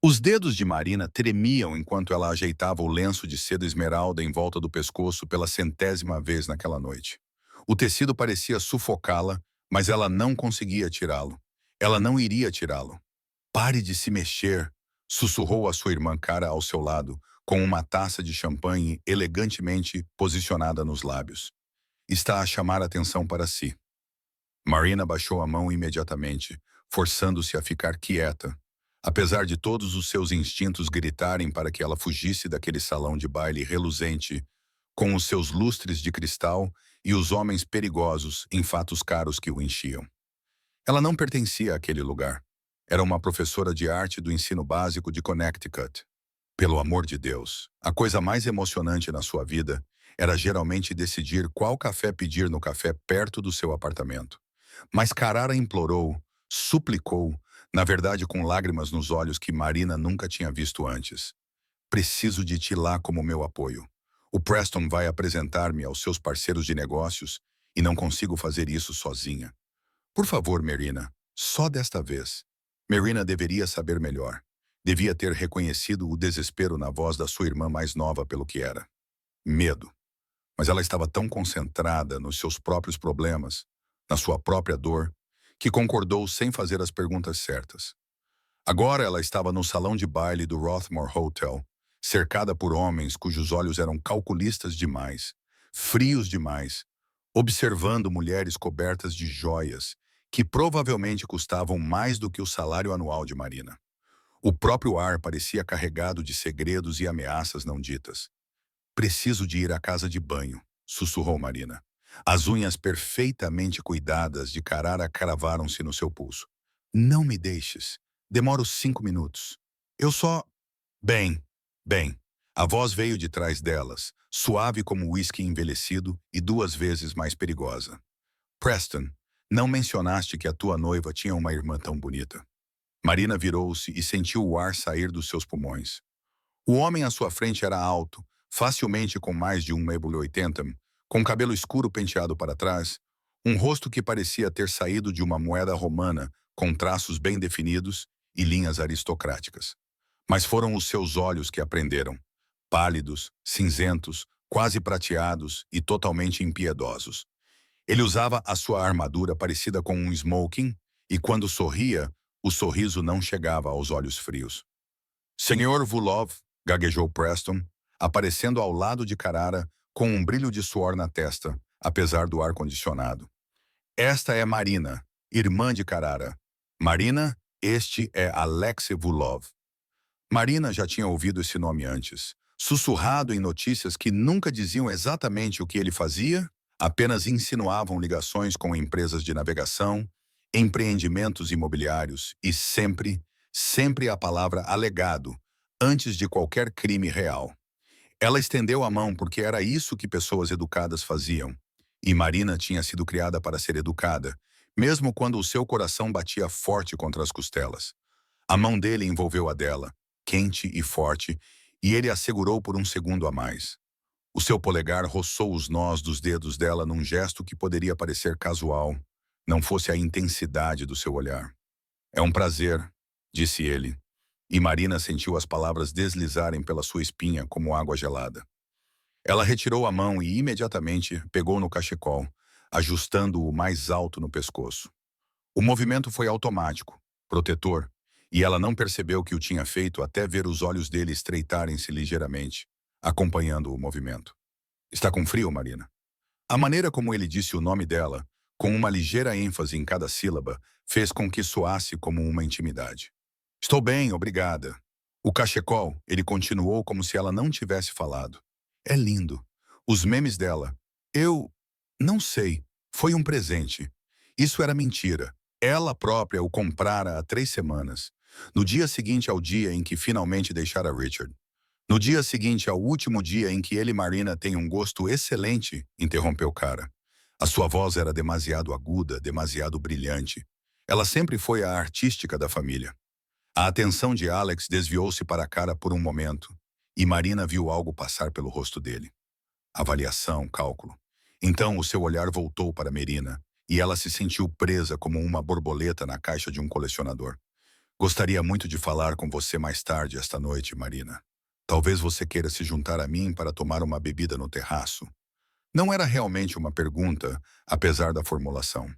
Os dedos de Marina tremiam enquanto ela ajeitava o lenço de seda esmeralda em volta do pescoço pela centésima vez naquela noite. O tecido parecia sufocá-la, mas ela não conseguia tirá-lo. Ela não iria tirá-lo. Pare de se mexer, sussurrou a sua irmã Cara ao seu lado, com uma taça de champanhe elegantemente posicionada nos lábios. Está a chamar atenção para si. Marina baixou a mão imediatamente, forçando-se a ficar quieta, apesar de todos os seus instintos gritarem para que ela fugisse daquele salão de baile reluzente, com os seus lustres de cristal e os homens perigosos em fatos caros que o enchiam. Ela não pertencia àquele lugar. Era uma professora de arte do ensino básico de Connecticut. Pelo amor de Deus, a coisa mais emocionante na sua vida era geralmente decidir qual café pedir no café perto do seu apartamento. Mas Carara implorou, suplicou, na verdade com lágrimas nos olhos que Marina nunca tinha visto antes. Preciso de ti lá como meu apoio. O Preston vai apresentar-me aos seus parceiros de negócios e não consigo fazer isso sozinha. Por favor, Marina, só desta vez. Marina deveria saber melhor. Devia ter reconhecido o desespero na voz da sua irmã mais nova pelo que era. Medo. Mas ela estava tão concentrada nos seus próprios problemas, na sua própria dor, que concordou sem fazer as perguntas certas. Agora ela estava no salão de baile do Rothmore Hotel, cercada por homens cujos olhos eram calculistas demais, frios demais, observando mulheres cobertas de joias, que provavelmente custavam mais do que o salário anual de Marina. O próprio ar parecia carregado de segredos e ameaças não ditas. Preciso de ir à casa de banho, sussurrou Marina. As unhas perfeitamente cuidadas de Carara cravaram-se no seu pulso. Não me deixes. Demoro 5 minutos. Eu só... Bem, bem. A voz veio de trás delas, suave como uísque envelhecido e 2 vezes mais perigosa. Preston, não mencionaste que a tua noiva tinha uma irmã tão bonita. Marina virou-se e sentiu o ar sair dos seus pulmões. O homem à sua frente era alto, facilmente com mais de 1,80 m, com cabelo escuro penteado para trás, um rosto que parecia ter saído de uma moeda romana, com traços bem definidos e linhas aristocráticas. Mas foram os seus olhos que a prenderam, pálidos, cinzentos, quase prateados e totalmente impiedosos. Ele usava a sua armadura parecida com um smoking, e quando sorria, o sorriso não chegava aos olhos frios. Senhor Vulov, gaguejou Preston, aparecendo ao lado de Carara, com um brilho de suor na testa, apesar do ar-condicionado. Esta é Marina, irmã de Carara. Marina, este é Alexei Vulov. Marina já tinha ouvido esse nome antes, sussurrado em notícias que nunca diziam exatamente o que ele fazia, apenas insinuavam ligações com empresas de navegação, empreendimentos imobiliários e sempre a palavra alegado, antes de qualquer crime real. Ela estendeu a mão porque era isso que pessoas educadas faziam. E Marina tinha sido criada para ser educada, mesmo quando o seu coração batia forte contra as costelas. A mão dele envolveu a dela, quente e forte, e ele a segurou por um segundo a mais. O seu polegar roçou os nós dos dedos dela num gesto que poderia parecer casual, não fosse a intensidade do seu olhar. É um prazer, disse ele, e Marina sentiu as palavras deslizarem pela sua espinha como água gelada. Ela retirou a mão e imediatamente pegou no cachecol, ajustando-o mais alto no pescoço. O movimento foi automático, protetor, e ela não percebeu que o tinha feito até ver os olhos dele estreitarem-se ligeiramente, acompanhando o movimento. Está com frio, Marina? A maneira como ele disse o nome dela, com uma ligeira ênfase em cada sílaba, fez com que soasse como uma intimidade. Estou bem, obrigada. O cachecol, ele continuou como se ela não tivesse falado. É lindo. Os memes dela. Eu... não sei. Foi um presente. Isso era mentira. Ela própria o comprara há 3 semanas. No dia seguinte ao dia em que finalmente deixara Richard. No dia seguinte ao último dia em que ele e Marina têm um gosto excelente, interrompeu Cara. A sua voz era demasiado aguda, demasiado brilhante. Ela sempre foi a artística da família. A atenção de Alex desviou-se para a Cara por um momento, e Marina viu algo passar pelo rosto dele. Avaliação, cálculo. Então o seu olhar voltou para Marina, e ela se sentiu presa como uma borboleta na caixa de um colecionador. Gostaria muito de falar com você mais tarde esta noite, Marina. Talvez você queira se juntar a mim para tomar uma bebida no terraço. Não era realmente uma pergunta, apesar da formulação.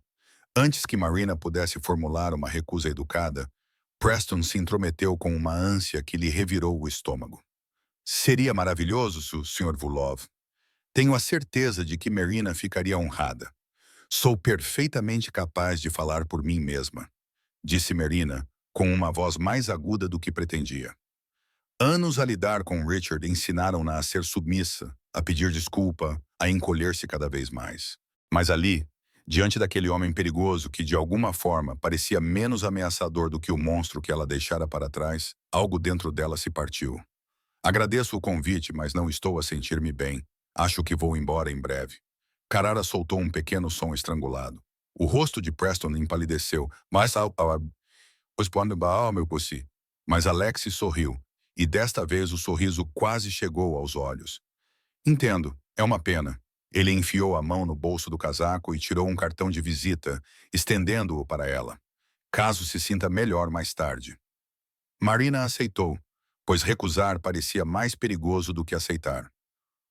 Antes que Marina pudesse formular uma recusa educada, Preston se intrometeu com uma ânsia que lhe revirou o estômago. Seria maravilhoso, Sr. Vulov. Tenho a certeza de que Marina ficaria honrada. Sou perfeitamente capaz de falar por mim mesma, disse Marina, com uma voz mais aguda do que pretendia. Anos a lidar com Richard ensinaram-na a ser submissa, a pedir desculpa, a encolher-se cada vez mais. Mas ali, diante daquele homem perigoso que de alguma forma parecia menos ameaçador do que o monstro que ela deixara para trás, algo dentro dela se partiu. Agradeço o convite, mas não estou a sentir-me bem. Acho que vou embora em breve. Carrara soltou um pequeno som estrangulado. O rosto de Preston empalideceu, mas Alex sorriu, e desta vez o sorriso quase chegou aos olhos. Entendo, é uma pena. Ele enfiou a mão no bolso do casaco e tirou um cartão de visita, estendendo-o para ela. Caso se sinta melhor mais tarde. Marina aceitou, pois recusar parecia mais perigoso do que aceitar.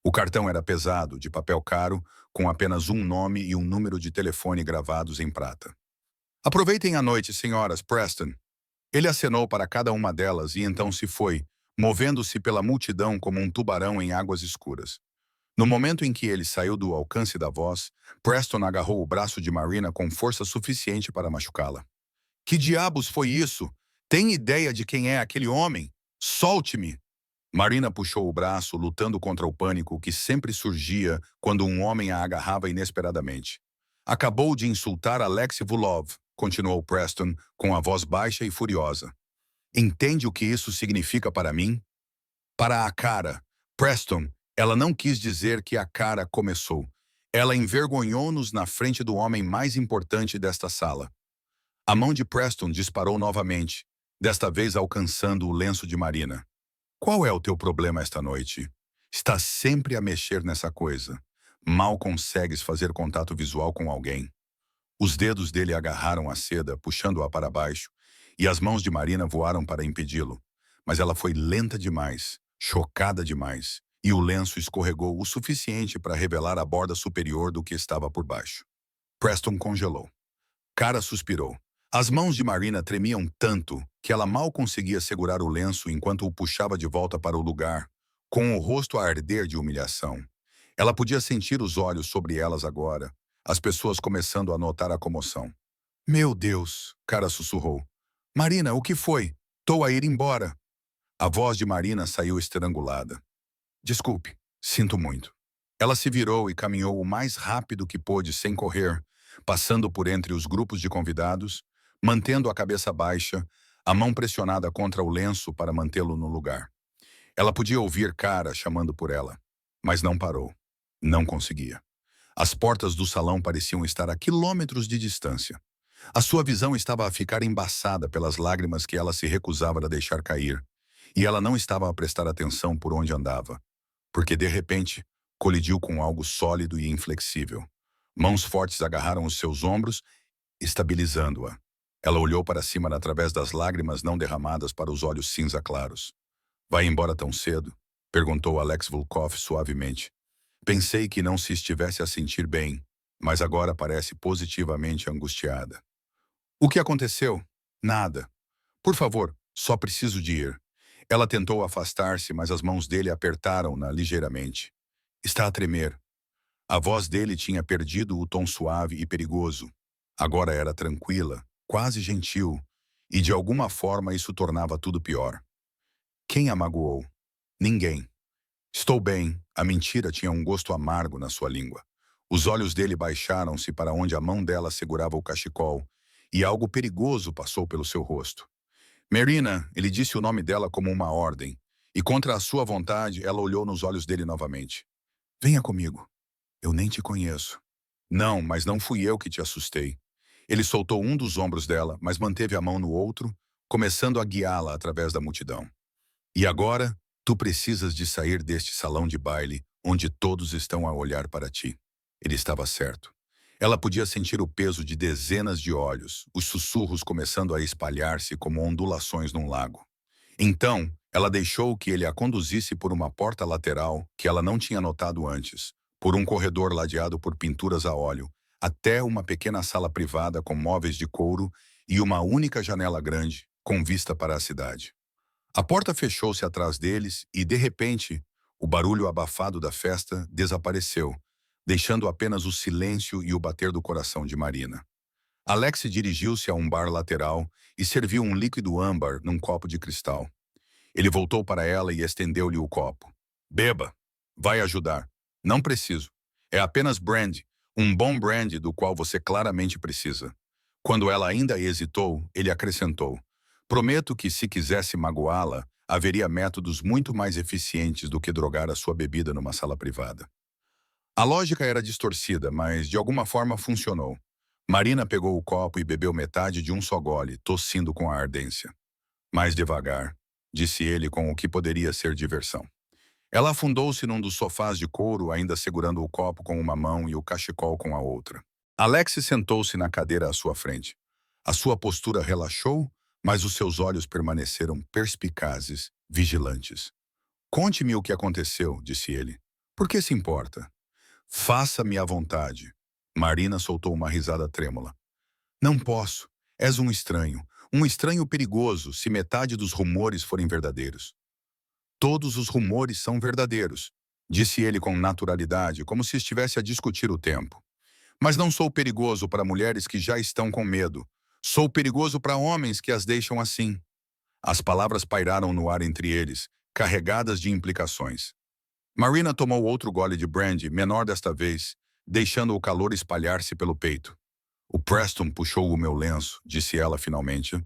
O cartão era pesado, de papel caro, com apenas um nome e um número de telefone gravados em prata. Aproveitem a noite, senhoras Preston. Ele acenou para cada uma delas e então se foi, movendo-se pela multidão como um tubarão em águas escuras. No momento em que ele saiu do alcance da voz, Preston agarrou o braço de Marina com força suficiente para machucá-la. Que diabos foi isso? Tem ideia de quem é aquele homem? Solte-me! Marina puxou o braço, lutando contra o pânico que sempre surgia quando um homem a agarrava inesperadamente. Acabou de insultar Alex Vulov, continuou Preston, com a voz baixa e furiosa. Entende o que isso significa para mim? Para a cara. Preston, ela não quis dizer que a cara começou. Ela envergonhou-nos na frente do homem mais importante desta sala. A mão de Preston disparou novamente, desta vez alcançando o lenço de Marina. Qual é o teu problema esta noite? Estás sempre a mexer nessa coisa. Mal consegues fazer contato visual com alguém. Os dedos dele agarraram a seda, puxando-a para baixo, e as mãos de Marina voaram para impedi-lo. Mas ela foi lenta demais, chocada demais, e o lenço escorregou o suficiente para revelar a borda superior do que estava por baixo. Preston congelou. Cara suspirou. As mãos de Marina tremiam tanto que ela mal conseguia segurar o lenço enquanto o puxava de volta para o lugar, com o rosto a arder de humilhação. Ela podia sentir os olhos sobre elas agora, as pessoas começando a notar a comoção. Meu Deus, Cara sussurrou. Marina, o que foi? Tô a ir embora. A voz de Marina saiu estrangulada. Desculpe, sinto muito. Ela se virou e caminhou o mais rápido que pôde sem correr, passando por entre os grupos de convidados, mantendo a cabeça baixa, a mão pressionada contra o lenço para mantê-lo no lugar. Ela podia ouvir Cara chamando por ela, mas não parou. Não conseguia. As portas do salão pareciam estar a quilômetros de distância. A sua visão estava a ficar embaçada pelas lágrimas que ela se recusava a deixar cair, e ela não estava a prestar atenção por onde andava, porque de repente colidiu com algo sólido e inflexível. Mãos fortes agarraram os seus ombros, estabilizando-a. Ela olhou para cima através das lágrimas não derramadas para os olhos cinza claros. Vai embora tão cedo? Perguntou Alex Volkov suavemente. Pensei que não se estivesse a sentir bem, mas agora parece positivamente angustiada. O que aconteceu? Nada. Por favor, só preciso de ir. Ela tentou afastar-se, mas as mãos dele apertaram-na ligeiramente. Está a tremer. A voz dele tinha perdido o tom suave e perigoso. Agora era tranquila, quase gentil, e de alguma forma isso tornava tudo pior. Quem a magoou? Ninguém. Estou bem. A mentira tinha um gosto amargo na sua língua. Os olhos dele baixaram-se para onde a mão dela segurava o cachecol, e algo perigoso passou pelo seu rosto. Marina, ele disse o nome dela como uma ordem, e contra a sua vontade, ela olhou nos olhos dele novamente. Venha comigo. Eu nem te conheço. Não, mas não fui eu que te assustei. Ele soltou um dos ombros dela, mas manteve a mão no outro, começando a guiá-la através da multidão. E agora, tu precisas de sair deste salão de baile, onde todos estão a olhar para ti. Ele estava certo. Ela podia sentir o peso de dezenas de olhos, os sussurros começando a espalhar-se como ondulações num lago. Então, ela deixou que ele a conduzisse por uma porta lateral que ela não tinha notado antes, por um corredor ladeado por pinturas a óleo, até uma pequena sala privada com móveis de couro e uma única janela grande, com vista para a cidade. A porta fechou-se atrás deles e, de repente, o barulho abafado da festa desapareceu, deixando apenas o silêncio e o bater do coração de Marina. Alex dirigiu-se a um bar lateral e serviu um líquido âmbar num copo de cristal. Ele voltou para ela e estendeu-lhe o copo. Beba. Vai ajudar. Não preciso. É apenas brandy. Um bom brandy do qual você claramente precisa. Quando ela ainda hesitou, ele acrescentou. Prometo que, se quisesse magoá-la, haveria métodos muito mais eficientes do que drogar a sua bebida numa sala privada. A lógica era distorcida, mas de alguma forma funcionou. Marina pegou o copo e bebeu metade de um só gole, tossindo com a ardência. Mais devagar, disse ele com o que poderia ser diversão. Ela afundou-se num dos sofás de couro, ainda segurando o copo com uma mão e o cachecol com a outra. Alex sentou-se na cadeira à sua frente. A sua postura relaxou, mas os seus olhos permaneceram perspicazes, vigilantes. Conte-me o que aconteceu, disse ele. Por que se importa? Faça-me à vontade. Marina soltou uma risada trêmula. Não posso. És um estranho perigoso se metade dos rumores forem verdadeiros. Todos os rumores são verdadeiros, disse ele com naturalidade, como se estivesse a discutir o tempo. Mas não sou perigoso para mulheres que já estão com medo. Sou perigoso para homens que as deixam assim. As palavras pairaram no ar entre eles, carregadas de implicações. Marina tomou outro gole de brandy, menor desta vez, deixando o calor espalhar-se pelo peito. O Preston puxou o meu lenço, disse ela finalmente.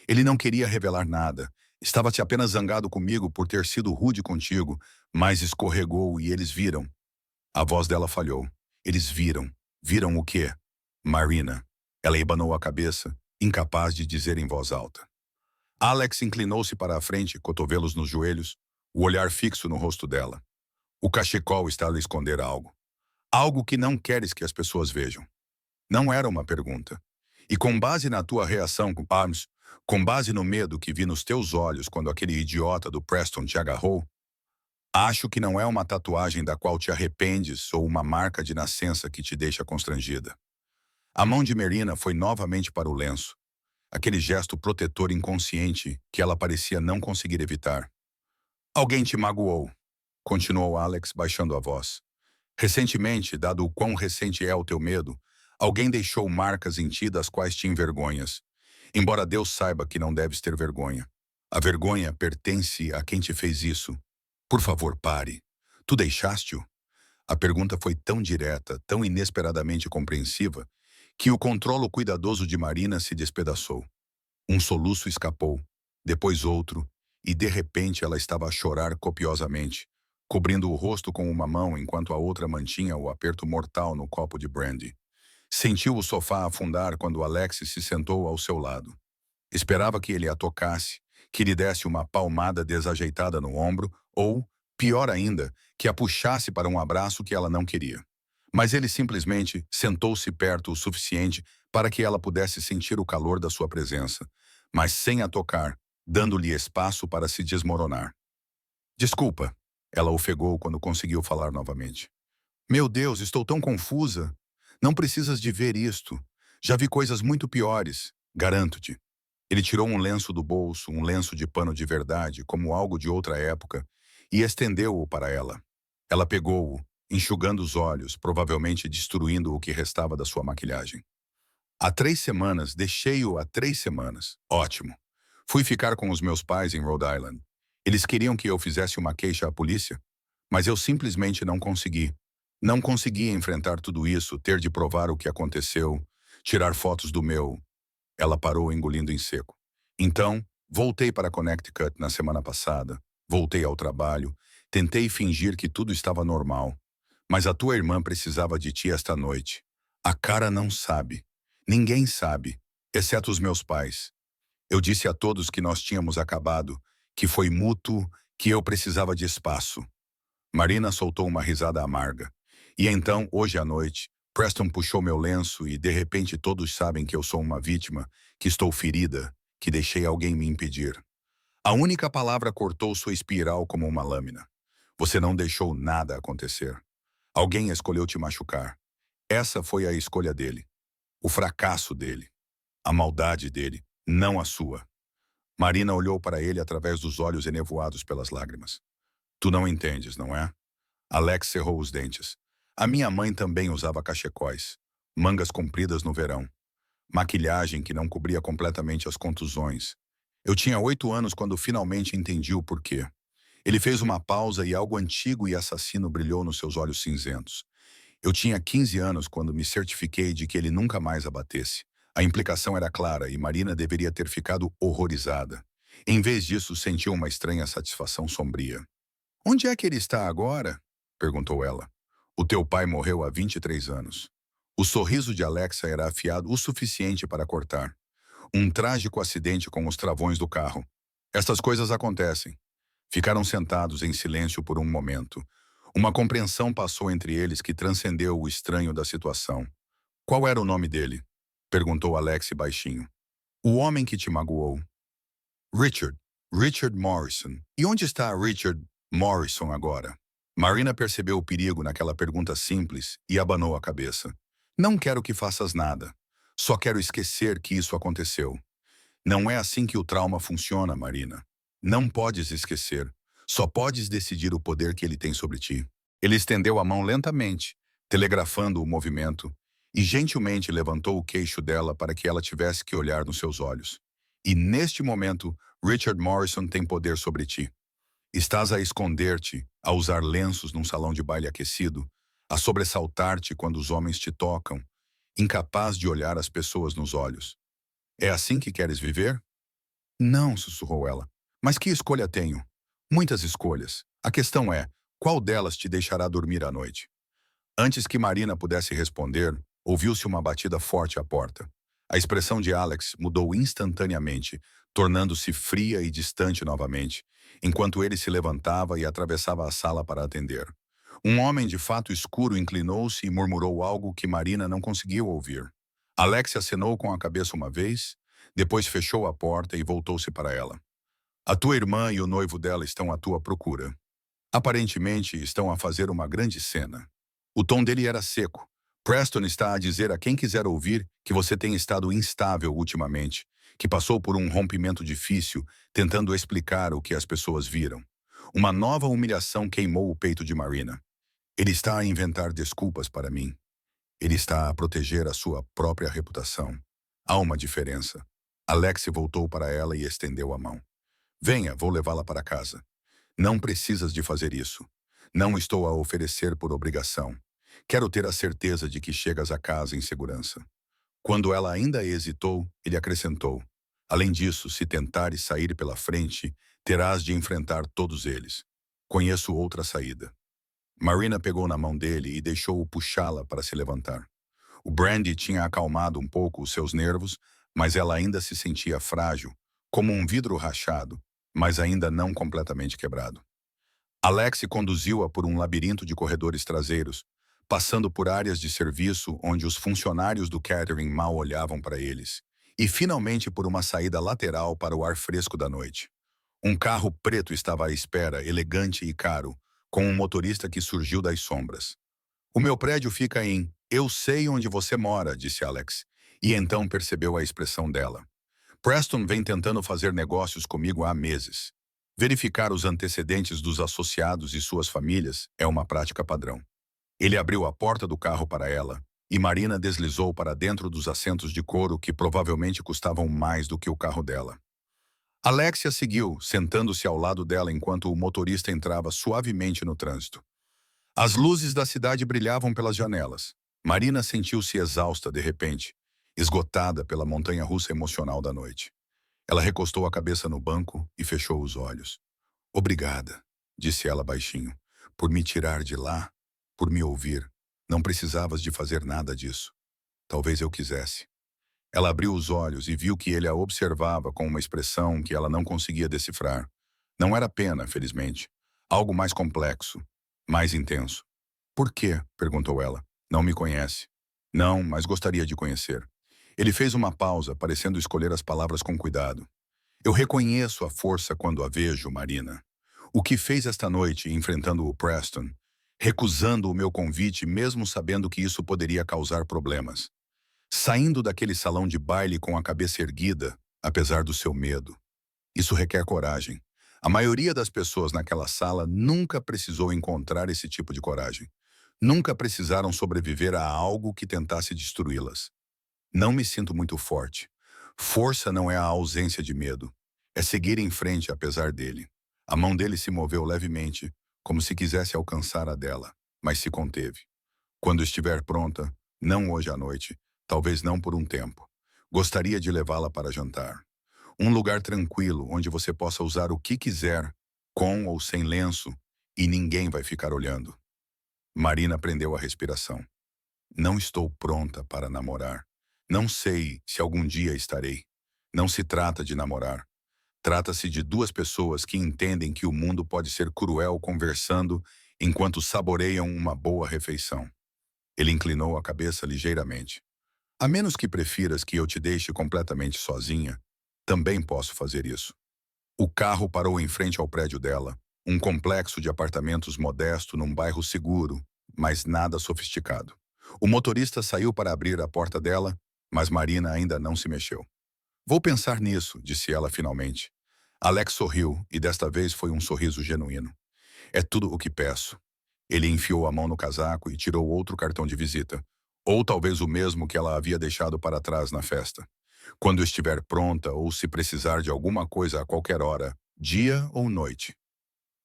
Ele não queria revelar nada. Estava-te apenas zangado comigo por ter sido rude contigo, mas escorregou e eles viram. A voz dela falhou. Eles viram. Viram o quê? Marina. Ela abanou a cabeça, incapaz de dizer em voz alta. Alex inclinou-se para a frente, cotovelos nos joelhos, o olhar fixo no rosto dela. O cachecol está a lhe esconder algo. Algo que não queres que as pessoas vejam. Não era uma pergunta. E com base na tua reação com Arms, com base no medo que vi nos teus olhos quando aquele idiota do Preston te agarrou, acho que não é uma tatuagem da qual te arrependes ou uma marca de nascença que te deixa constrangida. A mão de Marina foi novamente para o lenço, aquele gesto protetor inconsciente que ela parecia não conseguir evitar. Alguém te magoou, continuou Alex baixando a voz. Recentemente, dado o quão recente é o teu medo, alguém deixou marcas em ti das quais te envergonhas. Embora Deus saiba que não deves ter vergonha. A vergonha pertence a quem te fez isso. Por favor, pare. Tu deixaste-o? A pergunta foi tão direta, tão inesperadamente compreensiva, que o controlo cuidadoso de Marina se despedaçou. Um soluço escapou, depois outro, e de repente ela estava a chorar copiosamente, cobrindo o rosto com uma mão enquanto a outra mantinha o aperto mortal no copo de brandy. Sentiu o sofá afundar quando Alex se sentou ao seu lado. Esperava que ele a tocasse, que lhe desse uma palmada desajeitada no ombro ou, pior ainda, que a puxasse para um abraço que ela não queria. Mas ele simplesmente sentou-se perto o suficiente para que ela pudesse sentir o calor da sua presença, mas sem a tocar, dando-lhe espaço para se desmoronar. Desculpa, ela ofegou quando conseguiu falar novamente. Meu Deus, estou tão confusa. Não precisas de ver isto. Já vi coisas muito piores, garanto-te. Ele tirou um lenço do bolso, um lenço de pano de verdade, como algo de outra época, e estendeu-o para ela. Ela pegou-o, enxugando os olhos, provavelmente destruindo o que restava da sua maquilhagem. Há 3 semanas, deixei-o há 3 semanas. Ótimo. Fui ficar com os meus pais em Rhode Island. Eles queriam que eu fizesse uma queixa à polícia, mas eu simplesmente não consegui. Não conseguia enfrentar tudo isso, ter de provar o que aconteceu, tirar fotos do meu... Ela parou engolindo em seco. Então, voltei para Connecticut na semana passada. Voltei ao trabalho. Tentei fingir que tudo estava normal. Mas a tua irmã precisava de ti esta noite. A cara não sabe. Ninguém sabe, exceto os meus pais. Eu disse a todos que nós tínhamos acabado, que foi mútuo, que eu precisava de espaço. Marina soltou uma risada amarga. E então, hoje à noite, Preston puxou meu lenço e, de repente, todos sabem que eu sou uma vítima, que estou ferida, que deixei alguém me impedir. A única palavra cortou sua espiral como uma lâmina. Você não deixou nada acontecer. Alguém escolheu te machucar. Essa foi a escolha dele. O fracasso dele. A maldade dele, não a sua. Marina olhou para ele através dos olhos enevoados pelas lágrimas. Tu não entendes, não é? Alex cerrou os dentes. A minha mãe também usava cachecóis, mangas compridas no verão, maquilhagem que não cobria completamente as contusões. Eu tinha 8 anos quando finalmente entendi o porquê. Ele fez uma pausa e algo antigo e assassino brilhou nos seus olhos cinzentos. Eu tinha 15 anos quando me certifiquei de que ele nunca mais a batesse. A implicação era clara e Marina deveria ter ficado horrorizada. Em vez disso, sentiu uma estranha satisfação sombria. Onde é que ele está agora? Perguntou ela. O teu pai morreu há 23 anos. O sorriso de Alexa era afiado o suficiente para cortar. Um trágico acidente com os travões do carro. Estas coisas acontecem. Ficaram sentados em silêncio por um momento. Uma compreensão passou entre eles que transcendeu o estranho da situação. Qual era o nome dele? Perguntou Alex baixinho. O homem que te magoou. Richard. Richard Morrison. E onde está Richard Morrison agora? Marina percebeu o perigo naquela pergunta simples e abanou a cabeça. Não quero que faças nada. Só quero esquecer que isso aconteceu. Não é assim que o trauma funciona, Marina. Não podes esquecer. Só podes decidir o poder que ele tem sobre ti. Ele estendeu a mão lentamente, telegrafando o movimento, e gentilmente levantou o queixo dela para que ela tivesse que olhar nos seus olhos. E neste momento, Richard Morrison tem poder sobre ti. Estás a esconder-te, a usar lenços num salão de baile aquecido, a sobressaltar-te quando os homens te tocam, incapaz de olhar as pessoas nos olhos. É assim que queres viver? Não, sussurrou ela. Mas que escolha tenho? Muitas escolhas. A questão é, qual delas te deixará dormir à noite? Antes que Marina pudesse responder, ouviu-se uma batida forte à porta. A expressão de Alex mudou instantaneamente, tornando-se fria e distante novamente, enquanto ele se levantava e atravessava a sala para atender. Um homem de fato escuro inclinou-se e murmurou algo que Marina não conseguiu ouvir. Alex acenou com a cabeça uma vez, depois fechou a porta e voltou-se para ela. A tua irmã e o noivo dela estão à tua procura. Aparentemente, estão a fazer uma grande cena. O tom dele era seco. Preston está a dizer a quem quiser ouvir que você tem estado instável ultimamente, que passou por um rompimento difícil, tentando explicar o que as pessoas viram. Uma nova humilhação queimou o peito de Marina. Ele está a inventar desculpas para mim. Ele está a proteger a sua própria reputação. Há uma diferença. Alex voltou para ela e estendeu a mão. Venha, vou levá-la para casa. Não precisas de fazer isso. Não estou a oferecer por obrigação. Quero ter a certeza de que chegas a casa em segurança. Quando ela ainda hesitou, ele acrescentou. Além disso, se tentares sair pela frente, terás de enfrentar todos eles. Conheço outra saída. Marina pegou na mão dele e deixou-o puxá-la para se levantar. O brandy tinha acalmado um pouco os seus nervos, mas ela ainda se sentia frágil, como um vidro rachado, mas ainda não completamente quebrado. Alex conduziu-a por um labirinto de corredores traseiros, passando por áreas de serviço onde os funcionários do catering mal olhavam para eles, e finalmente por uma saída lateral para o ar fresco da noite. Um carro preto estava à espera, elegante e caro, com um motorista que surgiu das sombras. O meu prédio fica em Eu sei onde você mora, disse Alex, e então percebeu a expressão dela. Preston vem tentando fazer negócios comigo há meses. Verificar os antecedentes dos associados e suas famílias é uma prática padrão. Ele abriu a porta do carro para ela, e Marina deslizou para dentro dos assentos de couro que provavelmente custavam mais do que o carro dela. Alexia seguiu, sentando-se ao lado dela enquanto o motorista entrava suavemente no trânsito. As luzes da cidade brilhavam pelas janelas. Marina sentiu-se exausta de repente, esgotada pela montanha-russa emocional da noite. Ela recostou a cabeça no banco e fechou os olhos. Obrigada, disse ela baixinho, por me tirar de lá, por me ouvir. Não precisavas de fazer nada disso. Talvez eu quisesse. Ela abriu os olhos e viu que ele a observava com uma expressão que ela não conseguia decifrar. Não era pena, felizmente. Algo mais complexo, mais intenso. Por quê? Perguntou ela. Não me conhece. Não, mas gostaria de conhecer. Ele fez uma pausa, parecendo escolher as palavras com cuidado. Eu reconheço a força quando a vejo, Marina. O que fez esta noite, enfrentando o Preston, recusando o meu convite, mesmo sabendo que isso poderia causar problemas. Saindo daquele salão de baile com a cabeça erguida, apesar do seu medo. Isso requer coragem. A maioria das pessoas naquela sala nunca precisou encontrar esse tipo de coragem. Nunca precisaram sobreviver a algo que tentasse destruí-las. Não me sinto muito forte. Força não é a ausência de medo. É seguir em frente apesar dele. A mão dele se moveu levemente, como se quisesse alcançar a dela, mas se conteve. Quando estiver pronta, não hoje à noite, talvez não por um tempo. Gostaria de levá-la para jantar. Um lugar tranquilo, onde você possa usar o que quiser, com ou sem lenço, e ninguém vai ficar olhando. Marina prendeu a respiração. Não estou pronta para namorar. Não sei se algum dia estarei. Não se trata de namorar. Trata-se de duas pessoas que entendem que o mundo pode ser cruel conversando enquanto saboreiam uma boa refeição. Ele inclinou a cabeça ligeiramente. A menos que prefiras que eu te deixe completamente sozinha, também posso fazer isso. O carro parou em frente ao prédio dela, um complexo de apartamentos modesto num bairro seguro, mas nada sofisticado. O motorista saiu para abrir a porta dela, mas Marina ainda não se mexeu. Vou pensar nisso, disse ela finalmente. Alex sorriu, e desta vez foi um sorriso genuíno. É tudo o que peço. Ele enfiou a mão no casaco e tirou outro cartão de visita, ou talvez o mesmo que ela havia deixado para trás na festa. Quando estiver pronta ou se precisar de alguma coisa a qualquer hora, dia ou noite.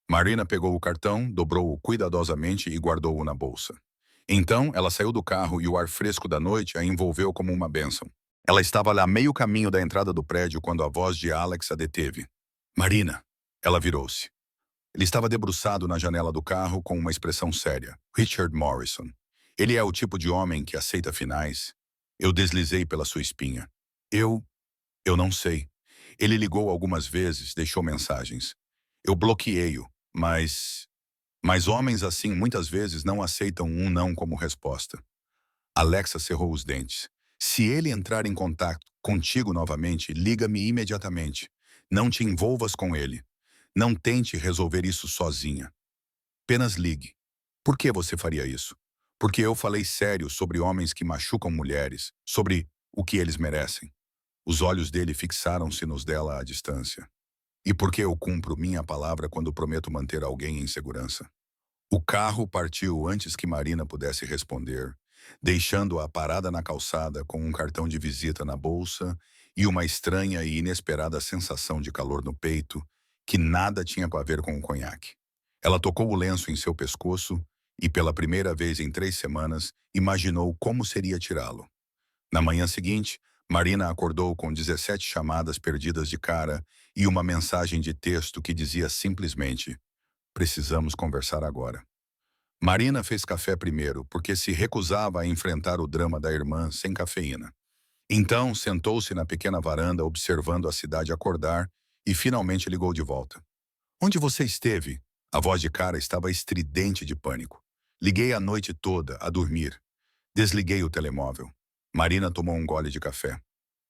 Marina pegou o cartão, dobrou-o cuidadosamente e guardou-o na bolsa. Então, ela saiu do carro e o ar fresco da noite a envolveu como uma bênção. Ela estava lá meio caminho da entrada do prédio quando a voz de Alex a deteve. Marina! Ela virou-se. Ele estava debruçado na janela do carro com uma expressão séria. Richard Morrison. Ele é o tipo de homem que aceita finais. Eu deslizei pela sua espinha. Eu... eu não sei. Ele ligou algumas vezes, deixou mensagens. Eu bloqueei-o, mas homens assim muitas vezes não aceitam um não como resposta. Alexa cerrou os dentes. Se ele entrar em contato contigo novamente, liga-me imediatamente. Não te envolvas com ele. Não tente resolver isso sozinha. Apenas ligue. Por que você faria isso? Porque eu falei sério sobre homens que machucam mulheres, sobre o que eles merecem. Os olhos dele fixaram-se nos dela à distância. E porque eu cumpro minha palavra quando prometo manter alguém em segurança. O carro partiu antes que Marina pudesse responder, deixando-a parada na calçada com um cartão de visita na bolsa e uma estranha e inesperada sensação de calor no peito que nada tinha a ver com o conhaque. Ela tocou o lenço em seu pescoço e, pela primeira vez em 3 semanas, imaginou como seria tirá-lo. Na manhã seguinte, Marina acordou com 17 chamadas perdidas de cara e uma mensagem de texto que dizia simplesmente: precisamos conversar agora. Marina fez café primeiro, porque se recusava a enfrentar o drama da irmã sem cafeína. Então, sentou-se na pequena varanda observando a cidade acordar e finalmente ligou de volta. Onde você esteve? A voz de cara estava estridente de pânico. Liguei a noite toda, a dormir. Desliguei o telemóvel. Marina tomou um gole de café.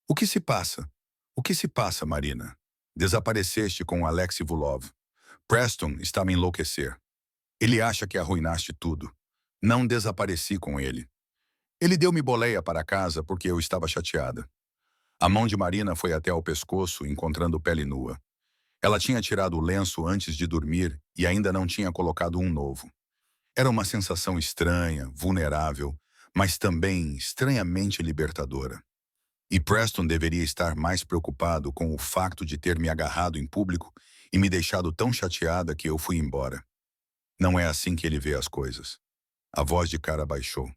O que se passa? O que se passa, Marina? Desapareceste com Alexei Vulov. Preston está me enlouquecer. Ele acha que arruinaste tudo. Não desapareci com ele. Ele deu-me boleia para casa porque eu estava chateada. A mão de Marina foi até ao pescoço, encontrando pele nua. Ela tinha tirado o lenço antes de dormir e ainda não tinha colocado um novo. Era uma sensação estranha, vulnerável, mas também estranhamente libertadora. E Preston deveria estar mais preocupado com o facto de ter me agarrado em público e me deixado tão chateada que eu fui embora. Não é assim que ele vê as coisas. A voz de cara baixou.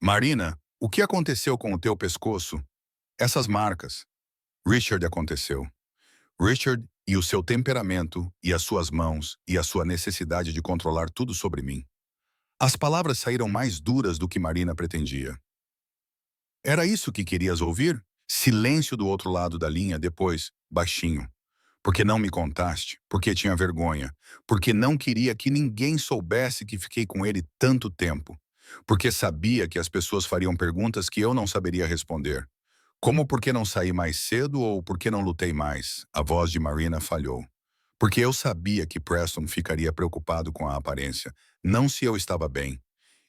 Marina, o que aconteceu com o teu pescoço? Essas marcas. Richard aconteceu. Richard e o seu temperamento, e as suas mãos, e a sua necessidade de controlar tudo sobre mim. As palavras saíram mais duras do que Marina pretendia. Era isso que querias ouvir? Silêncio do outro lado da linha, depois, baixinho. Porque não me contaste, porque tinha vergonha, porque não queria que ninguém soubesse que fiquei com ele tanto tempo. Porque sabia que as pessoas fariam perguntas que eu não saberia responder. Como por que não saí mais cedo ou por que não lutei mais? A voz de Marina falhou. Porque eu sabia que Preston ficaria preocupado com a aparência, não se eu estava bem.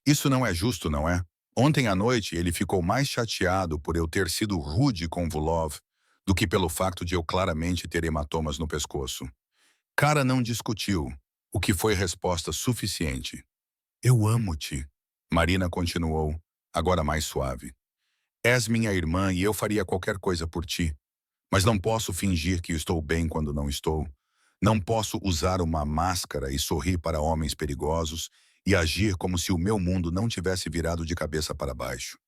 Isso não é justo, não é? Ontem à noite ele ficou mais chateado por eu ter sido rude com Vulov do que pelo fato de eu claramente ter hematomas no pescoço. Cara não discutiu, o que foi resposta suficiente. Eu amo-te. Marina continuou, agora mais suave. És minha irmã e eu faria qualquer coisa por ti. Mas não posso fingir que estou bem quando não estou. Não posso usar uma máscara e sorrir para homens perigosos e agir como se o meu mundo não tivesse virado de cabeça para baixo.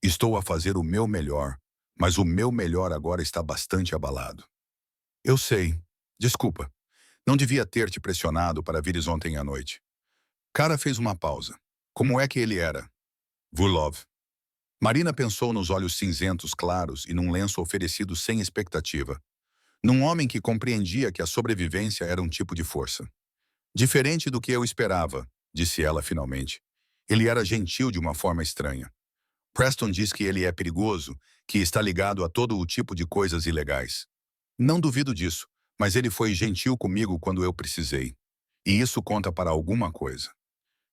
Estou a fazer o meu melhor, mas o meu melhor agora está bastante abalado. Eu sei. Desculpa. Não devia ter te pressionado para vires ontem à noite. Cara fez uma pausa. Como é que ele era? Vulov. Marina pensou nos olhos cinzentos claros e num lenço oferecido sem expectativa. Num homem que compreendia que a sobrevivência era um tipo de força. Diferente do que eu esperava, disse ela finalmente. Ele era gentil de uma forma estranha. Preston diz que ele é perigoso, que está ligado a todo o tipo de coisas ilegais. Não duvido disso, mas ele foi gentil comigo quando eu precisei. E isso conta para alguma coisa.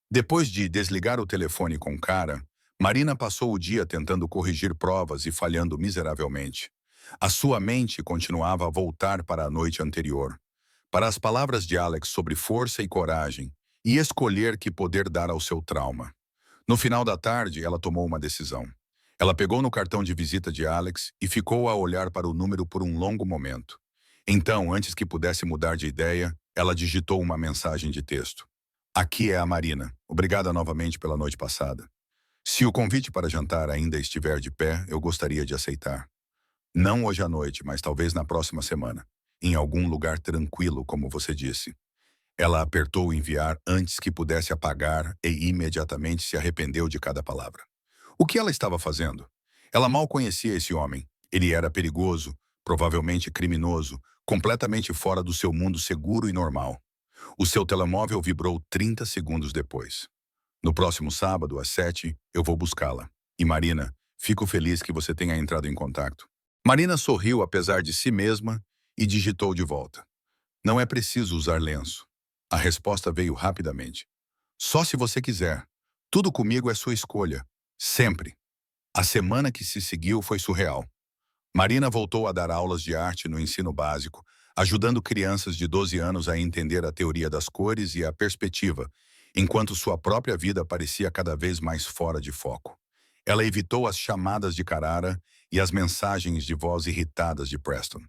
Depois de desligar o telefone com Cara, Marina passou o dia tentando corrigir provas e falhando miseravelmente. A sua mente continuava a voltar para a noite anterior, para as palavras de Alex sobre força e coragem, e escolher que poder dar ao seu trauma. No final da tarde, ela tomou uma decisão. Ela pegou no cartão de visita de Alex e ficou a olhar para o número por um longo momento. Então, antes que pudesse mudar de ideia, ela digitou uma mensagem de texto. Aqui é a Marina. Obrigada novamente pela noite passada. Se o convite para jantar ainda estiver de pé, eu gostaria de aceitar. Não hoje à noite, mas talvez na próxima semana. Em algum lugar tranquilo, como você disse. Ela apertou o enviar antes que pudesse apagar e imediatamente se arrependeu de cada palavra. O que ela estava fazendo? Ela mal conhecia esse homem. Ele era perigoso, provavelmente criminoso, completamente fora do seu mundo seguro e normal. O seu telemóvel vibrou 30 segundos depois. No próximo sábado, às 7, eu vou buscá-la. E Marina, fico feliz que você tenha entrado em contato. Marina sorriu apesar de si mesma e digitou de volta. Não é preciso usar lenço. A resposta veio rapidamente. Só se você quiser. Tudo comigo é sua escolha. Sempre. A semana que se seguiu foi surreal. Marina voltou a dar aulas de arte no ensino básico, ajudando crianças de 12 anos a entender a teoria das cores e a perspectiva, enquanto sua própria vida parecia cada vez mais fora de foco. Ela evitou as chamadas de Carrara e as mensagens de voz irritadas de Preston.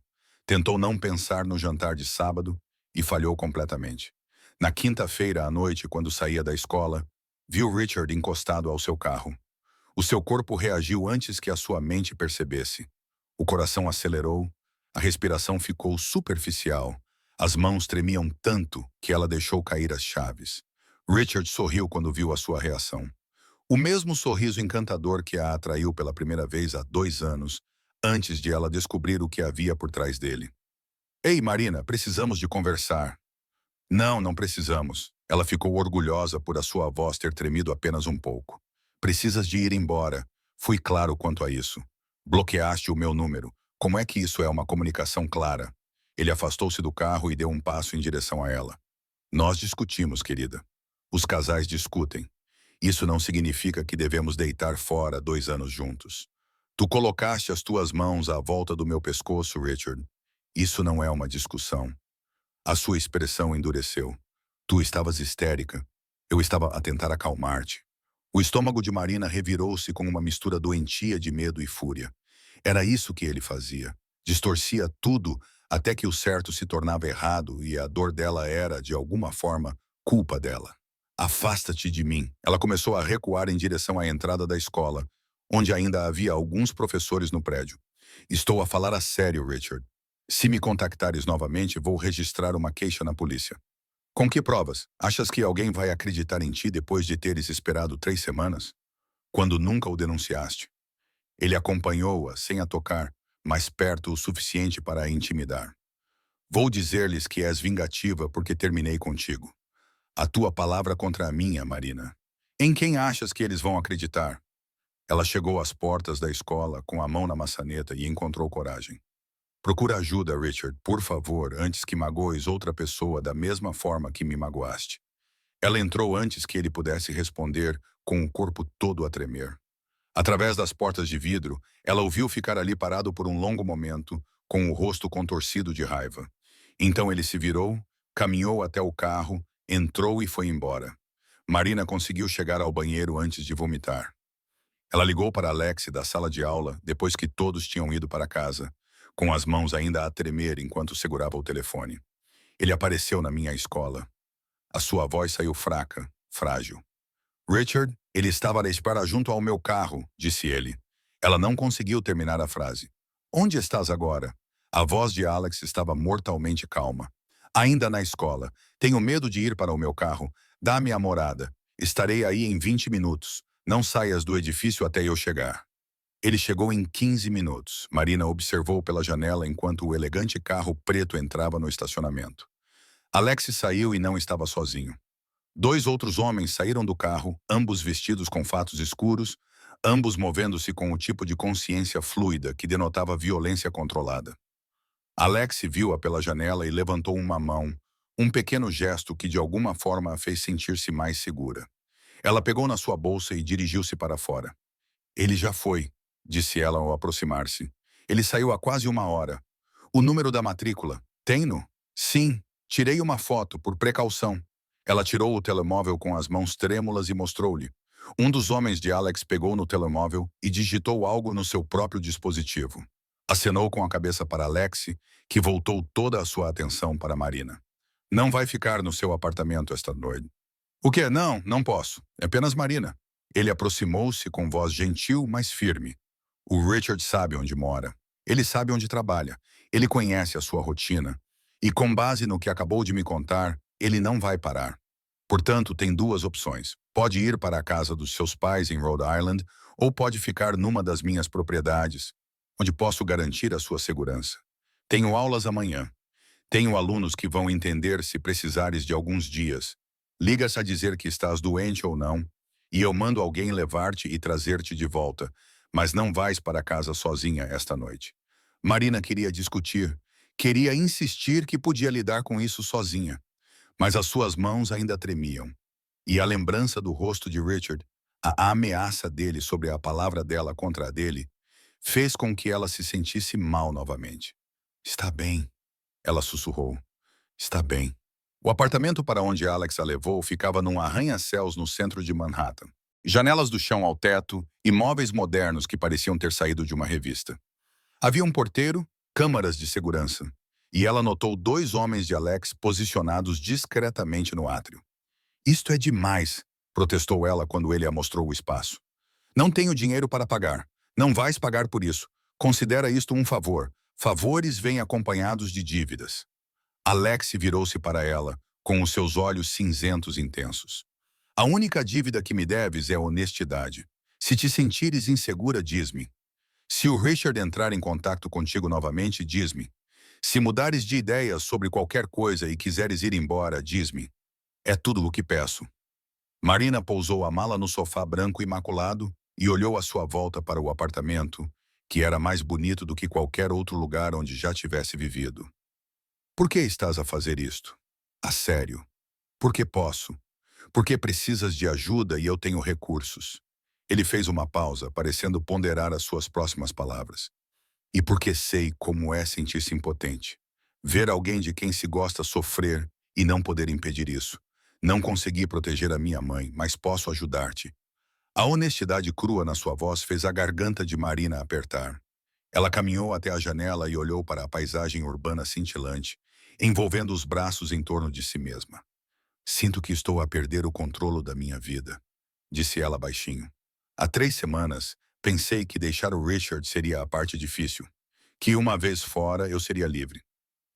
Tentou não pensar no jantar de sábado e falhou completamente. Na quinta-feira à noite, quando saía da escola, viu Richard encostado ao seu carro. O seu corpo reagiu antes que a sua mente percebesse. O coração acelerou, a respiração ficou superficial. As mãos tremiam tanto que ela deixou cair as chaves. Richard sorriu quando viu a sua reação. O mesmo sorriso encantador que a atraiu pela primeira vez há 2 anos, antes de ela descobrir o que havia por trás dele. Ei, Marina, precisamos de conversar. Não, não precisamos. Ela ficou orgulhosa por a sua voz ter tremido apenas um pouco. Precisas de ir embora. Fui claro quanto a isso. Bloqueaste o meu número. Como é que isso é uma comunicação clara? Ele afastou-se do carro e deu um passo em direção a ela. Nós discutimos, querida. Os casais discutem. Isso não significa que devemos deitar fora 2 anos juntos. Tu colocaste as tuas mãos à volta do meu pescoço, Richard. Isso não é uma discussão. A sua expressão endureceu. Tu estavas histérica. Eu estava a tentar acalmar-te. O estômago de Marina revirou-se com uma mistura doentia de medo e fúria. Era isso que ele fazia. Distorcia tudo até que o certo se tornava errado e a dor dela era, de alguma forma, culpa dela. Afasta-te de mim. Ela começou a recuar em direção à entrada da escola, onde ainda havia alguns professores no prédio. Estou a falar a sério, Richard. Se me contactares novamente, vou registrar uma queixa na polícia. Com que provas? Achas que alguém vai acreditar em ti depois de teres esperado 3 semanas? Quando nunca o denunciaste. Ele acompanhou-a, sem a tocar, mas perto o suficiente para a intimidar. Vou dizer-lhes que és vingativa porque terminei contigo. A tua palavra contra a minha, Marina. Em quem achas que eles vão acreditar? Ela chegou às portas da escola com a mão na maçaneta e encontrou coragem. Procura ajuda, Richard, por favor, antes que magoes outra pessoa da mesma forma que me magoaste. Ela entrou antes que ele pudesse responder, com o corpo todo a tremer. Através das portas de vidro, ela ouviu ficar ali parado por um longo momento, com o rosto contorcido de raiva. Então ele se virou, caminhou até o carro, entrou e foi embora. Marina conseguiu chegar ao banheiro antes de vomitar. Ela ligou para Alex da sala de aula depois que todos tinham ido para casa, com as mãos ainda a tremer enquanto segurava o telefone. Ele apareceu na minha escola. A sua voz saiu fraca, frágil. Richard, ele estava à espera junto ao meu carro, disse ele. Ela não conseguiu terminar a frase. Onde estás agora? A voz de Alex estava mortalmente calma. Ainda na escola. Tenho medo de ir para o meu carro. Dá-me a morada. Estarei aí em 20 minutos. Não saias do edifício até eu chegar. Ele chegou em 15 minutos. Marina observou pela janela enquanto o elegante carro preto entrava no estacionamento. Alex saiu e não estava sozinho. Dois outros homens saíram do carro, ambos vestidos com fatos escuros, ambos movendo-se com o tipo de consciência fluida que denotava violência controlada. Alex viu-a pela janela e levantou uma mão, um pequeno gesto que de alguma forma a fez sentir-se mais segura. Ela pegou na sua bolsa e dirigiu-se para fora. Ele já foi, disse ela ao aproximar-se. Ele saiu há quase uma hora. O número da matrícula, tem-no? Sim, tirei uma foto, por precaução. Ela tirou o telemóvel com as mãos trêmulas e mostrou-lhe. Um dos homens de Alex pegou no telemóvel e digitou algo no seu próprio dispositivo. Acenou com a cabeça para Alex, que voltou toda a sua atenção para Marina. Não vai ficar no seu apartamento esta noite. O quê? Não, não posso. É apenas Marina. Ele aproximou-se com voz gentil, mas firme. O Richard sabe onde mora. Ele sabe onde trabalha. Ele conhece a sua rotina. E com base no que acabou de me contar, ele não vai parar. Portanto, tem duas opções. Pode ir para a casa dos seus pais em Rhode Island ou pode ficar numa das minhas propriedades, onde posso garantir a sua segurança. Tenho aulas amanhã. Tenho alunos que vão entender se precisares de alguns dias. Liga-se a dizer que estás doente ou não, e eu mando alguém levar-te e trazer-te de volta, mas não vais para casa sozinha esta noite. Marina queria discutir, queria insistir que podia lidar com isso sozinha, mas as suas mãos ainda tremiam. E a lembrança do rosto de Richard, a ameaça dele sobre a palavra dela contra a dele, fez com que ela se sentisse mal novamente. Está bem, ela sussurrou. Está bem. O apartamento para onde Alex a levou ficava num arranha-céus no centro de Manhattan. Janelas do chão ao teto e móveis modernos que pareciam ter saído de uma revista. Havia um porteiro, câmaras de segurança, e ela notou dois homens de Alex posicionados discretamente no átrio. Isto é demais, protestou ela quando ele a mostrou o espaço. Não tenho dinheiro para pagar. Não vais pagar por isso. Considera isto um favor. Favores vêm acompanhados de dívidas. Alex virou-se para ela, com os seus olhos cinzentos intensos. A única dívida que me deves é a honestidade. Se te sentires insegura, diz-me. Se o Richard entrar em contato contigo novamente, diz-me. Se mudares de ideia sobre qualquer coisa e quiseres ir embora, diz-me. É tudo o que peço. Marina pousou a mala no sofá branco imaculado e olhou à sua volta para o apartamento, que era mais bonito do que qualquer outro lugar onde já tivesse vivido. Por que estás a fazer isto? A sério. Porque posso. Porque precisas de ajuda e eu tenho recursos. Ele fez uma pausa, parecendo ponderar as suas próximas palavras. E porque sei como é sentir-se impotente. Ver alguém de quem se gosta sofrer e não poder impedir isso. Não consegui proteger a minha mãe, mas posso ajudar-te. A honestidade crua na sua voz fez a garganta de Marina apertar. Ela caminhou até a janela e olhou para a paisagem urbana cintilante, envolvendo os braços em torno de si mesma. Sinto que estou a perder o controle da minha vida, disse ela baixinho. Há 3 semanas, pensei que deixar o Richard seria a parte difícil, que uma vez fora eu seria livre.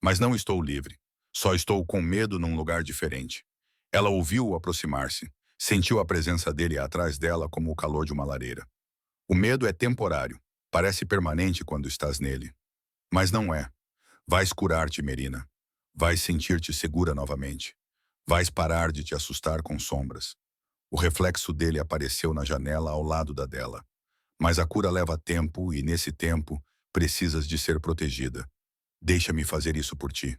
Mas não estou livre. Só estou com medo num lugar diferente. Ela ouviu-o aproximar-se. Sentiu a presença dele atrás dela como o calor de uma lareira. O medo é temporário. Parece permanente quando estás nele. Mas não é. Vais curar-te, Marina. Vais sentir-te segura novamente. Vais parar de te assustar com sombras. O reflexo dele apareceu na janela ao lado da dela. Mas a cura leva tempo e, nesse tempo, precisas de ser protegida. Deixa-me fazer isso por ti.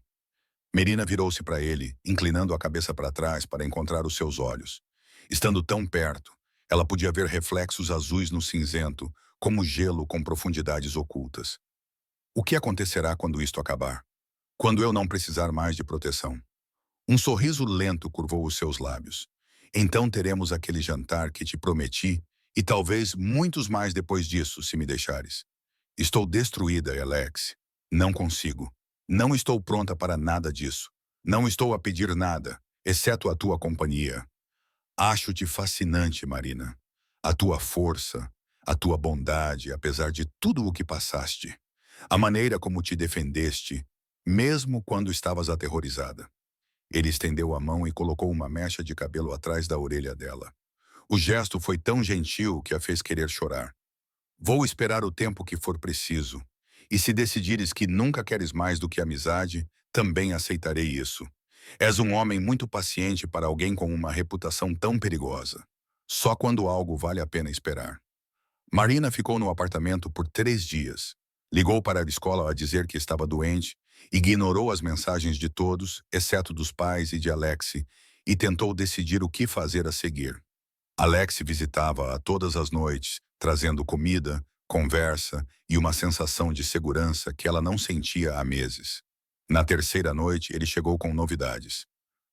Merina virou-se para ele, inclinando a cabeça para trás para encontrar os seus olhos. Estando tão perto, ela podia ver reflexos azuis no cinzento, como gelo com profundidades ocultas. O que acontecerá quando isto acabar? Quando eu não precisar mais de proteção? Um sorriso lento curvou os seus lábios. Então teremos aquele jantar que te prometi, e talvez muitos mais depois disso, se me deixares. Estou destruída, Alex. Não consigo. Não estou pronta para nada disso. Não estou a pedir nada, exceto a tua companhia. Acho-te fascinante, Marina. A tua força, a tua bondade, apesar de tudo o que passaste. A maneira como te defendeste, mesmo quando estavas aterrorizada. Ele estendeu a mão e colocou uma mecha de cabelo atrás da orelha dela. O gesto foi tão gentil que a fez querer chorar. Vou esperar o tempo que for preciso. E se decidires que nunca queres mais do que amizade, também aceitarei isso. És um homem muito paciente para alguém com uma reputação tão perigosa. Só quando algo vale a pena esperar. Marina ficou no apartamento por 3 dias. Ligou para a escola a dizer que estava doente, ignorou as mensagens de todos, exceto dos pais e de Alexi, e tentou decidir o que fazer a seguir. Alexi visitava-a todas as noites, trazendo comida, conversa e uma sensação de segurança que ela não sentia há meses. Na terceira noite, ele chegou com novidades.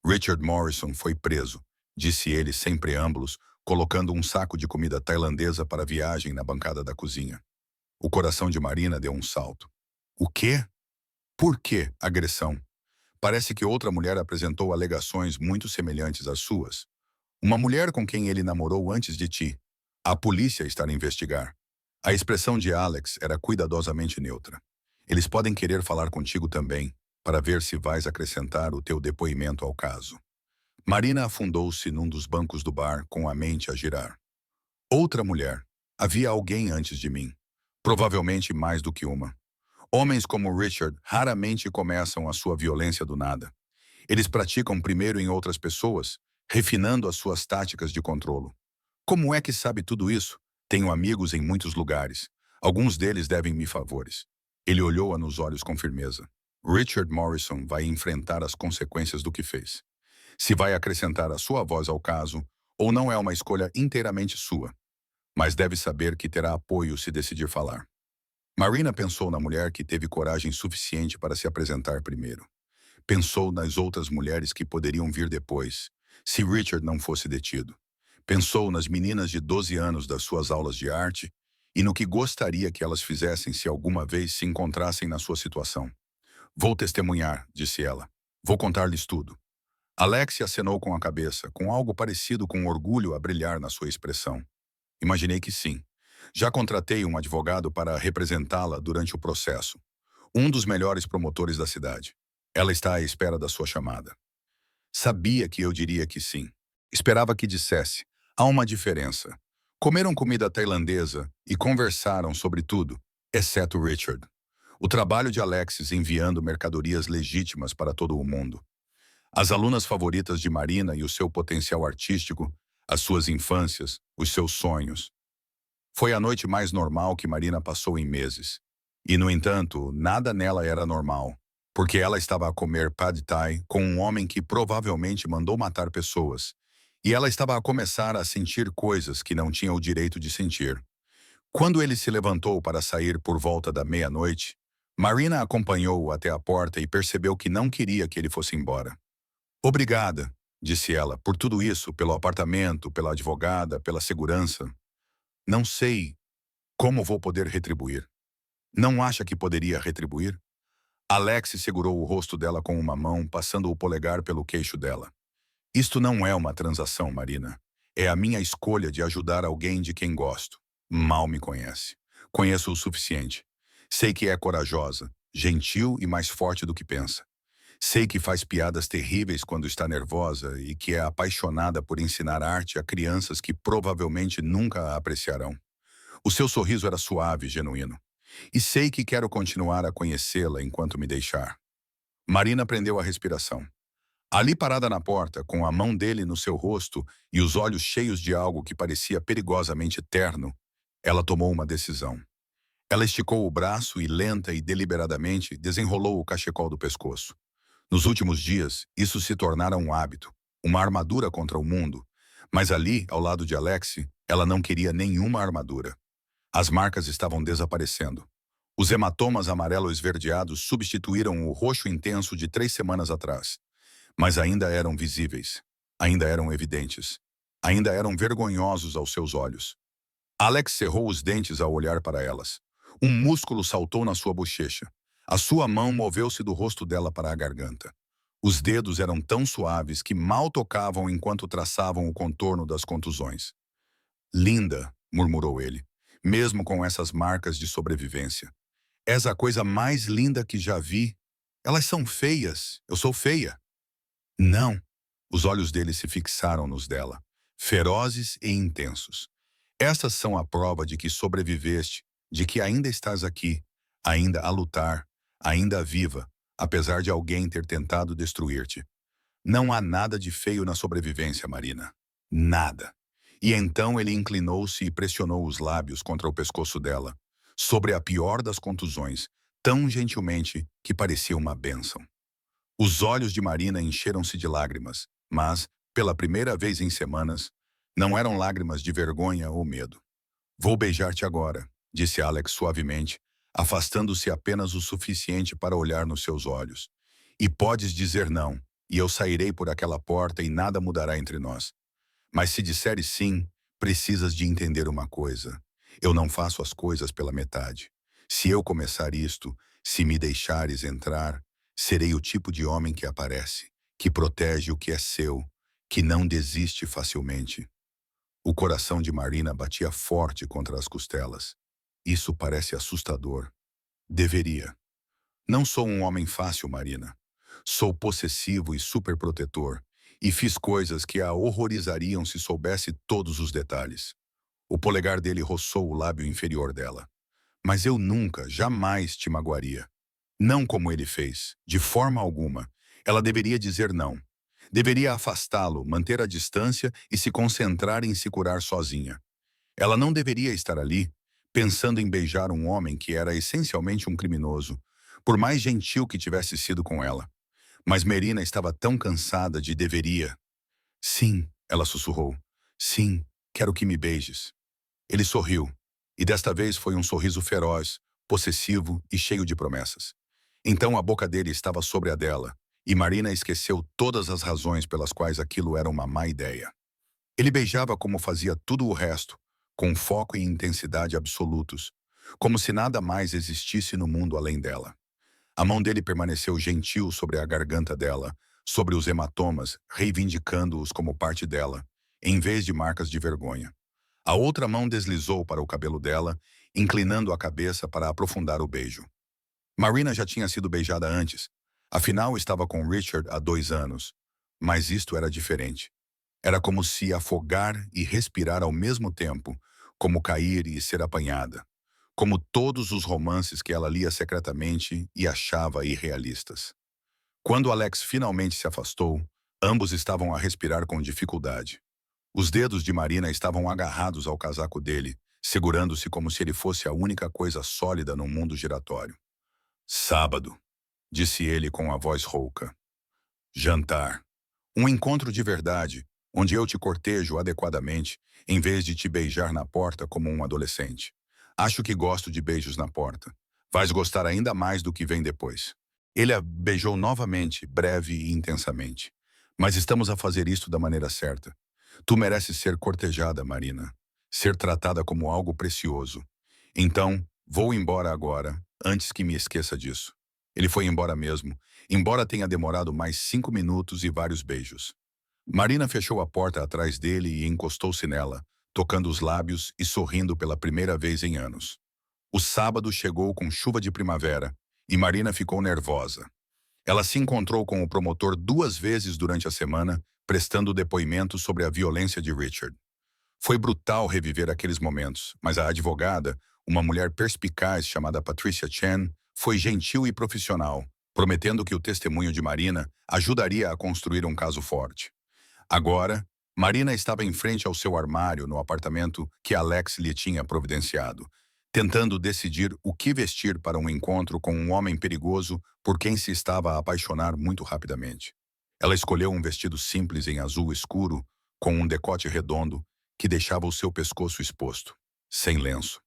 Richard Morrison foi preso, disse ele sem preâmbulos, colocando um saco de comida tailandesa para a viagem na bancada da cozinha. O coração de Marina deu um salto. O quê? Por que agressão? Parece que outra mulher apresentou alegações muito semelhantes às suas. Uma mulher com quem ele namorou antes de ti. A polícia está a investigar. A expressão de Alex era cuidadosamente neutra. Eles podem querer falar contigo também, para ver se vais acrescentar o teu depoimento ao caso. Marina afundou-se num dos bancos do bar com a mente a girar. Outra mulher. Havia alguém antes de mim. Provavelmente mais do que uma. Homens como Richard raramente começam a sua violência do nada. Eles praticam primeiro em outras pessoas, refinando as suas táticas de controlo. Como é que sabe tudo isso? Tenho amigos em muitos lugares. Alguns deles devem-me favores. Ele olhou-a nos olhos com firmeza. Richard Morrison vai enfrentar as consequências do que fez. Se vai acrescentar a sua voz ao caso, ou não é uma escolha inteiramente sua. Mas deve saber que terá apoio se decidir falar. Marina pensou na mulher que teve coragem suficiente para se apresentar primeiro. Pensou nas outras mulheres que poderiam vir depois, se Richard não fosse detido. Pensou nas meninas de 12 anos das suas aulas de arte e no que gostaria que elas fizessem se alguma vez se encontrassem na sua situação. Vou testemunhar, disse ela. Vou contar-lhes tudo. Alex acenou com a cabeça, com algo parecido com orgulho a brilhar na sua expressão. Imaginei que sim. Já contratei um advogado para representá-la durante o processo. Um dos melhores promotores da cidade. Ela está à espera da sua chamada. Sabia que eu diria que sim. Esperava que dissesse. Há uma diferença. Comeram comida tailandesa e conversaram sobre tudo, exceto Richard. O trabalho de Alexis enviando mercadorias legítimas para todo o mundo. As alunas favoritas de Marina e o seu potencial artístico, as suas infâncias, os seus sonhos. Foi a noite mais normal que Marina passou em meses. E, no entanto, nada nela era normal, porque ela estava a comer pad thai com um homem que provavelmente mandou matar pessoas, e ela estava a começar a sentir coisas que não tinha o direito de sentir. Quando ele se levantou para sair por volta da meia-noite, Marina acompanhou-o até a porta e percebeu que não queria que ele fosse embora. Obrigada, disse ela, por tudo isso, pelo apartamento, pela advogada, pela segurança. Não sei como vou poder retribuir. Não acha que poderia retribuir? Alex segurou o rosto dela com uma mão, passando o polegar pelo queixo dela. Isto não é uma transação, Marina. É a minha escolha de ajudar alguém de quem gosto. Mal me conhece. Conheço o suficiente. Sei que é corajosa, gentil e mais forte do que pensa. Sei que faz piadas terríveis quando está nervosa e que é apaixonada por ensinar arte a crianças que provavelmente nunca a apreciarão. O seu sorriso era suave e genuíno. E sei que quero continuar a conhecê-la enquanto me deixar. Marina prendeu a respiração. Ali parada na porta, com a mão dele no seu rosto e os olhos cheios de algo que parecia perigosamente terno, ela tomou uma decisão. Ela esticou o braço e lenta e deliberadamente desenrolou o cachecol do pescoço. Nos últimos dias, isso se tornara um hábito, uma armadura contra o mundo. Mas ali, ao lado de Alexi, ela não queria nenhuma armadura. As marcas estavam desaparecendo. Os hematomas amarelo-esverdeados substituíram o roxo intenso de 3 semanas atrás. Mas ainda eram visíveis. Ainda eram evidentes. Ainda eram vergonhosos aos seus olhos. Alex cerrou os dentes ao olhar para elas. Um músculo saltou na sua bochecha. A sua mão moveu-se do rosto dela para a garganta. Os dedos eram tão suaves que mal tocavam enquanto traçavam o contorno das contusões. Linda, murmurou ele, mesmo com essas marcas de sobrevivência. És a coisa mais linda que já vi. Elas são feias. Eu sou feia. Não. Os olhos dele se fixaram nos dela, ferozes e intensos. Estas são a prova de que sobreviveste, de que ainda estás aqui, ainda a lutar, ainda viva, apesar de alguém ter tentado destruir-te. Não há nada de feio na sobrevivência, Marina. Nada. E então ele inclinou-se e pressionou os lábios contra o pescoço dela, sobre a pior das contusões, tão gentilmente que parecia uma bênção. Os olhos de Marina encheram-se de lágrimas, mas, pela primeira vez em semanas, não eram lágrimas de vergonha ou medo. Vou beijar-te agora, disse Alex suavemente, afastando-se apenas o suficiente para olhar nos seus olhos. E podes dizer não, e eu sairei por aquela porta e nada mudará entre nós. Mas se disseres sim, precisas de entender uma coisa. Eu não faço as coisas pela metade. Se eu começar isto, se me deixares entrar, serei o tipo de homem que aparece, que protege o que é seu, que não desiste facilmente. O coração de Marina batia forte contra as costelas. Isso parece assustador. Deveria. Não sou um homem fácil, Marina. Sou possessivo e superprotetor, e fiz coisas que a horrorizariam se soubesse todos os detalhes. O polegar dele roçou o lábio inferior dela. Mas eu nunca, jamais te magoaria. Não como ele fez, de forma alguma. Ela deveria dizer não. Deveria afastá-lo, manter a distância e se concentrar em se curar sozinha. Ela não deveria estar ali, pensando em beijar um homem que era essencialmente um criminoso, por mais gentil que tivesse sido com ela. Mas Marina estava tão cansada de deveria. Sim, ela sussurrou. Sim, quero que me beijes. Ele sorriu, e desta vez foi um sorriso feroz, possessivo e cheio de promessas. Então a boca dele estava sobre a dela, e Marina esqueceu todas as razões pelas quais aquilo era uma má ideia. Ele beijava como fazia tudo o resto, com foco e intensidade absolutos, como se nada mais existisse no mundo além dela. A mão dele permaneceu gentil sobre a garganta dela, sobre os hematomas, reivindicando-os como parte dela, em vez de marcas de vergonha. A outra mão deslizou para o cabelo dela, inclinando a cabeça para aprofundar o beijo. Marina já tinha sido beijada antes, afinal estava com Richard há 2 anos, mas isto era diferente. Era como se afogar e respirar ao mesmo tempo, como cair e ser apanhada, como todos os romances que ela lia secretamente e achava irrealistas. Quando Alex finalmente se afastou, ambos estavam a respirar com dificuldade. Os dedos de Marina estavam agarrados ao casaco dele, segurando-se como se ele fosse a única coisa sólida num mundo giratório. Sábado, disse ele com a voz rouca. Jantar. Um encontro de verdade, onde eu te cortejo adequadamente, em vez de te beijar na porta como um adolescente. Acho que gosto de beijos na porta. Vais gostar ainda mais do que vem depois. Ele a beijou novamente, breve e intensamente. Mas estamos a fazer isto da maneira certa. Tu mereces ser cortejada, Marina. Ser tratada como algo precioso. Então, vou embora agora, antes que me esqueça disso. Ele foi embora mesmo, embora tenha demorado mais 5 minutos e vários beijos. Marina fechou a porta atrás dele e encostou-se nela, tocando os lábios e sorrindo pela primeira vez em anos. O sábado chegou com chuva de primavera, e Marina ficou nervosa. Ela se encontrou com o promotor 2 vezes durante a semana, prestando depoimento sobre a violência de Richard. Foi brutal reviver aqueles momentos, mas a advogada, uma mulher perspicaz chamada Patricia Chen, foi gentil e profissional, prometendo que o testemunho de Marina ajudaria a construir um caso forte. Agora, Marina estava em frente ao seu armário no apartamento que Alex lhe tinha providenciado, tentando decidir o que vestir para um encontro com um homem perigoso por quem se estava a apaixonar muito rapidamente. Ela escolheu um vestido simples em azul escuro, com um decote redondo que deixava o seu pescoço exposto, sem lenço.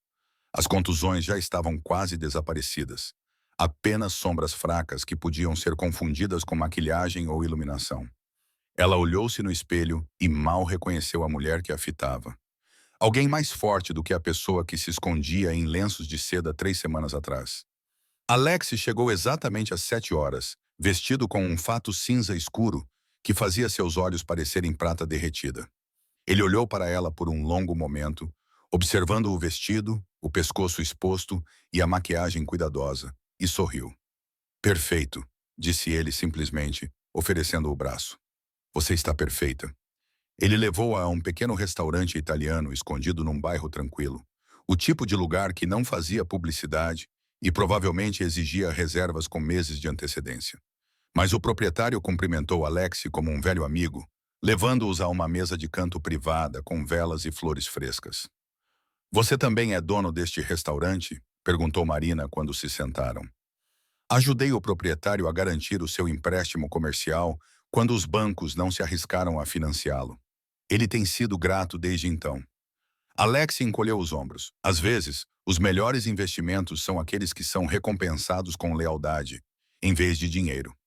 As contusões já estavam quase desaparecidas. Apenas sombras fracas que podiam ser confundidas com maquilhagem ou iluminação. Ela olhou-se no espelho e mal reconheceu a mulher que a fitava. Alguém mais forte do que a pessoa que se escondia em lenços de seda 3 semanas atrás. Alex chegou exatamente às 7 horas, vestido com um fato cinza escuro que fazia seus olhos parecerem prata derretida. Ele olhou para ela por um longo momento, observando o vestido, o pescoço exposto e a maquiagem cuidadosa, e sorriu. Perfeito, disse ele simplesmente, oferecendo o braço. Você está perfeita. Ele levou-a a um pequeno restaurante italiano escondido num bairro tranquilo. O tipo de lugar que não fazia publicidade e provavelmente exigia reservas com meses de antecedência. Mas o proprietário cumprimentou Alex como um velho amigo, levando-os a uma mesa de canto privada com velas e flores frescas. Você também é dono deste restaurante? Perguntou Marina quando se sentaram. Ajudei o proprietário a garantir o seu empréstimo comercial quando os bancos não se arriscaram a financiá-lo. Ele tem sido grato desde então. Alex encolheu os ombros. Às vezes, os melhores investimentos são aqueles que são recompensados com lealdade, em vez de dinheiro.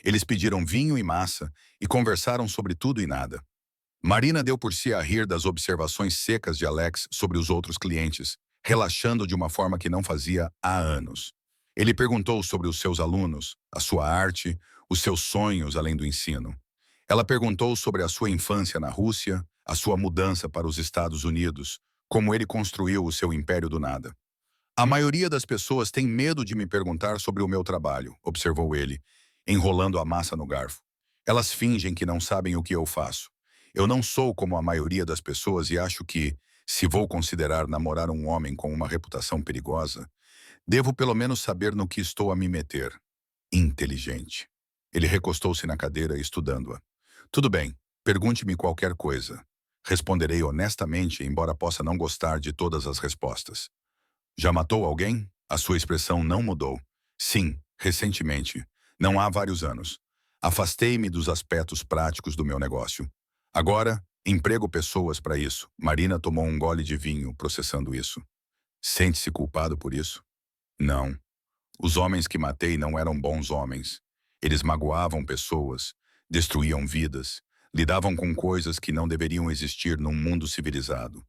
Eles pediram vinho e massa e conversaram sobre tudo e nada. Marina deu por si a rir das observações secas de Alex sobre os outros clientes, relaxando de uma forma que não fazia há anos. Ele perguntou sobre os seus alunos, a sua arte, os seus sonhos além do ensino. Ela perguntou sobre a sua infância na Rússia, a sua mudança para os Estados Unidos, como ele construiu o seu império do nada. A maioria das pessoas tem medo de me perguntar sobre o meu trabalho, observou ele, enrolando a massa no garfo. Elas fingem que não sabem o que eu faço. Eu não sou como a maioria das pessoas e acho que, se vou considerar namorar um homem com uma reputação perigosa, devo pelo menos saber no que estou a me meter. Inteligente. Ele recostou-se na cadeira, estudando-a. Tudo bem, pergunte-me qualquer coisa. Responderei honestamente, embora possa não gostar de todas as respostas. Já matou alguém? A sua expressão não mudou. Sim, recentemente. Não há vários anos. Afastei-me dos aspectos práticos do meu negócio. Agora, emprego pessoas para isso. Marina tomou um gole de vinho, processando isso. Sente-se culpado por isso? Não. Os homens que matei não eram bons homens. Eles magoavam pessoas, destruíam vidas, lidavam com coisas que não deveriam existir num mundo civilizado.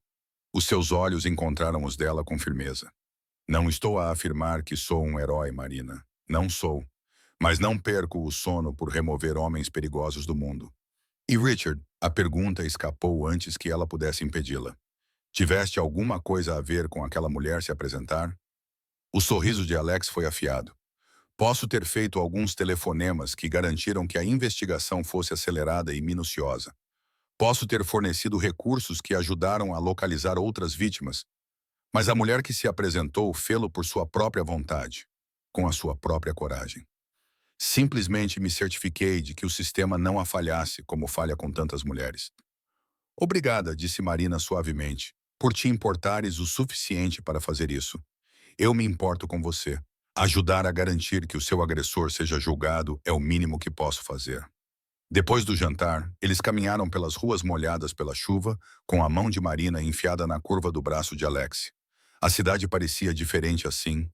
Os seus olhos encontraram os dela com firmeza. Não estou a afirmar que sou um herói, Marina. Não sou. Mas não perco o sono por remover homens perigosos do mundo. E Richard, a pergunta escapou antes que ela pudesse impedi-la. Tiveste alguma coisa a ver com aquela mulher se apresentar? O sorriso de Alex foi afiado. Posso ter feito alguns telefonemas que garantiram que a investigação fosse acelerada e minuciosa. Posso ter fornecido recursos que ajudaram a localizar outras vítimas. Mas a mulher que se apresentou fê-lo por sua própria vontade, com a sua própria coragem. Simplesmente me certifiquei de que o sistema não a falhasse como falha com tantas mulheres. Obrigada, disse Marina suavemente, por te importares o suficiente para fazer isso. Eu me importo com você. Ajudar a garantir que o seu agressor seja julgado é o mínimo que posso fazer. Depois do jantar, eles caminharam pelas ruas molhadas pela chuva, com a mão de Marina enfiada na curva do braço de Alex. A cidade parecia diferente assim,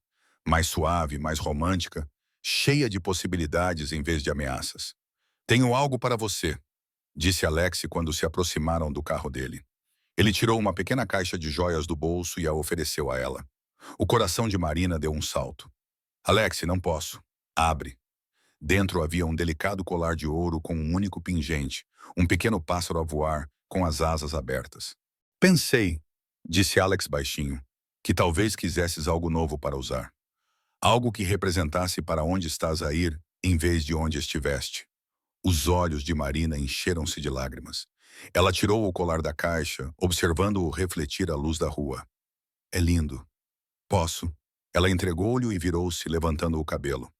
mais suave, mais romântica, cheia de possibilidades em vez de ameaças. Tenho algo para você, disse Alex quando se aproximaram do carro dele. Ele tirou uma pequena caixa de joias do bolso e a ofereceu a ela. O coração de Marina deu um salto. Alex, não posso. Abre. Dentro havia um delicado colar de ouro com um único pingente, um pequeno pássaro a voar, com as asas abertas. Pensei, disse Alex baixinho, que talvez quisesses algo novo para usar. Algo que representasse para onde estás a ir, em vez de onde estiveste. Os olhos de Marina encheram-se de lágrimas. Ela tirou o colar da caixa, observando-o refletir à luz da rua. É lindo. Posso. Ela entregou-lhe e virou-se, levantando o cabelo.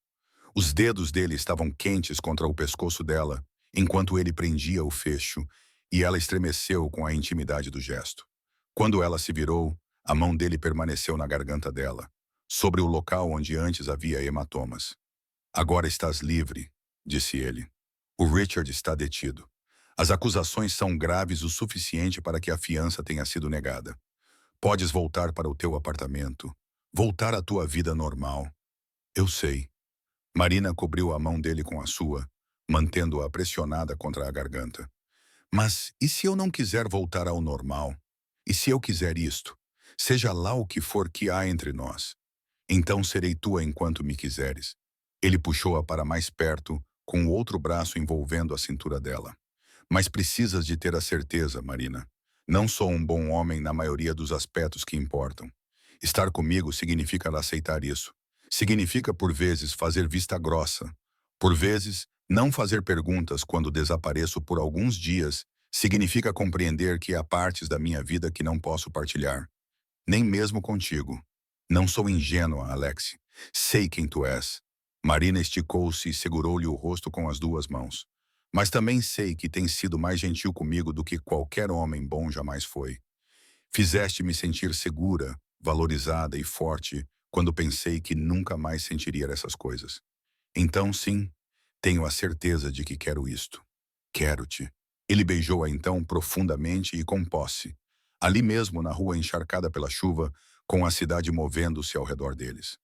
Os dedos dele estavam quentes contra o pescoço dela, enquanto ele prendia o fecho, e ela estremeceu com a intimidade do gesto. Quando ela se virou, a mão dele permaneceu na garganta dela, sobre o local onde antes havia hematomas. Agora estás livre, disse ele. O Richard está detido. As acusações são graves o suficiente para que a fiança tenha sido negada. Podes voltar para o teu apartamento, voltar à tua vida normal. Eu sei. Marina cobriu a mão dele com a sua, mantendo-a pressionada contra a garganta. Mas e se eu não quiser voltar ao normal? E se eu quiser isto? Seja lá o que for que há entre nós. Então serei tua enquanto me quiseres. Ele puxou-a para mais perto, com o outro braço envolvendo a cintura dela. Mas precisas de ter a certeza, Marina. Não sou um bom homem na maioria dos aspectos que importam. Estar comigo significa aceitar isso. Significa, por vezes, fazer vista grossa. Por vezes, não fazer perguntas quando desapareço por alguns dias. Significa compreender que há partes da minha vida que não posso partilhar. Nem mesmo contigo. Não sou ingênua, Alex. Sei quem tu és. Marina esticou-se e segurou-lhe o rosto com as duas mãos. Mas também sei que tens sido mais gentil comigo do que qualquer homem bom jamais foi. Fizeste-me sentir segura, valorizada e forte quando pensei que nunca mais sentiria essas coisas. Então, sim, tenho a certeza de que quero isto. Quero-te. Ele beijou-a então profundamente e com posse. Ali mesmo, na rua encharcada pela chuva, com a cidade movendo-se ao redor deles.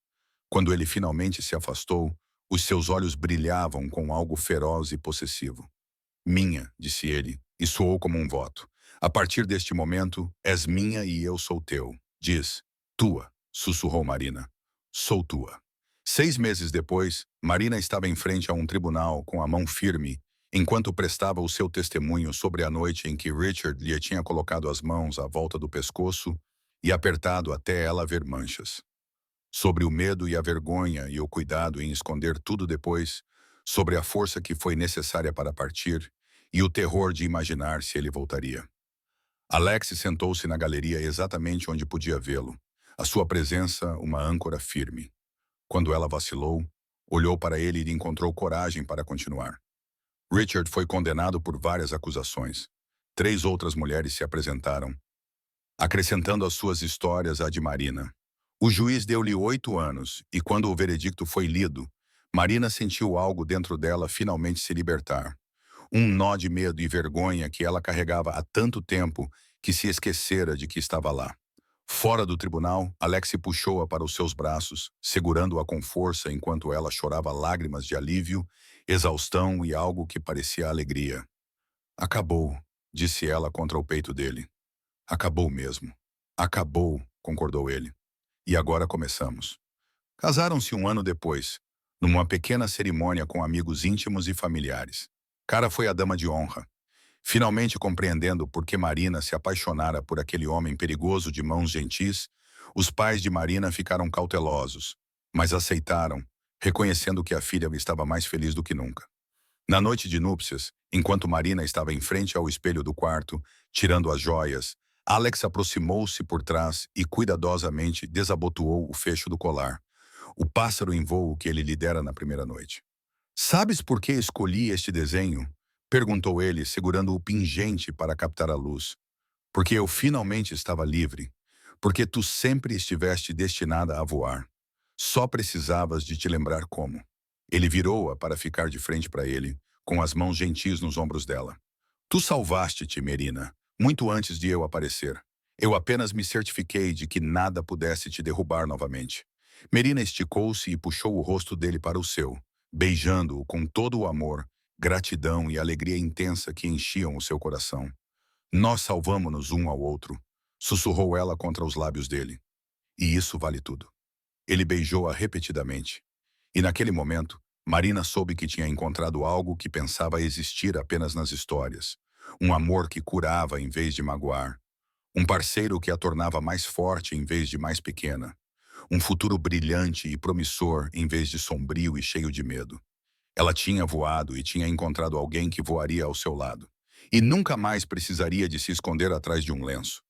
Quando ele finalmente se afastou, os seus olhos brilhavam com algo feroz e possessivo. Minha, disse ele, e soou como um voto. A partir deste momento, és minha e eu sou teu. Diz, tua, sussurrou Marina. Sou tua. 6 meses depois, Marina estava em frente a um tribunal com a mão firme, enquanto prestava o seu testemunho sobre a noite em que Richard lhe tinha colocado as mãos à volta do pescoço e apertado até ela ver manchas. Sobre o medo e a vergonha e o cuidado em esconder tudo depois, sobre a força que foi necessária para partir e o terror de imaginar se ele voltaria. Alex sentou-se na galeria exatamente onde podia vê-lo, a sua presença uma âncora firme. Quando ela vacilou, olhou para ele e encontrou coragem para continuar. Richard foi condenado por várias acusações. 3 outras mulheres se apresentaram, acrescentando às suas histórias a de Marina. O juiz deu-lhe 8 anos, e quando o veredicto foi lido, Marina sentiu algo dentro dela finalmente se libertar. Um nó de medo e vergonha que ela carregava há tanto tempo que se esquecera de que estava lá. Fora do tribunal, Alex puxou-a para os seus braços, segurando-a com força enquanto ela chorava lágrimas de alívio, exaustão e algo que parecia alegria. Acabou, disse ela contra o peito dele. Acabou mesmo. Acabou, concordou ele. E agora começamos. Casaram-se 1 ano depois, numa pequena cerimônia com amigos íntimos e familiares. Cara foi a dama de honra. Finalmente compreendendo por que Marina se apaixonara por aquele homem perigoso de mãos gentis, os pais de Marina ficaram cautelosos, mas aceitaram, reconhecendo que a filha estava mais feliz do que nunca. Na noite de núpcias, enquanto Marina estava em frente ao espelho do quarto, tirando as joias, Alex aproximou-se por trás e cuidadosamente desabotoou o fecho do colar, o pássaro em voo que ele lhe dera na primeira noite. Sabes por que escolhi este desenho? Perguntou ele, segurando o pingente para captar a luz. Porque eu finalmente estava livre. Porque tu sempre estiveste destinada a voar. Só precisavas de te lembrar como. Ele virou-a para ficar de frente para ele, com as mãos gentis nos ombros dela. Tu salvaste-te, Marina, muito antes de eu aparecer. Eu apenas me certifiquei de que nada pudesse te derrubar novamente. Marina esticou-se e puxou o rosto dele para o seu, beijando-o com todo o amor, gratidão e alegria intensa que enchiam o seu coração. Nós salvamo-nos um ao outro, sussurrou ela contra os lábios dele. E isso vale tudo. Ele beijou-a repetidamente. E naquele momento, Marina soube que tinha encontrado algo que pensava existir apenas nas histórias. Um amor que curava em vez de magoar. Um parceiro que a tornava mais forte em vez de mais pequena. Um futuro brilhante e promissor em vez de sombrio e cheio de medo. Ela tinha voado e tinha encontrado alguém que voaria ao seu lado. E nunca mais precisaria de se esconder atrás de um lenço.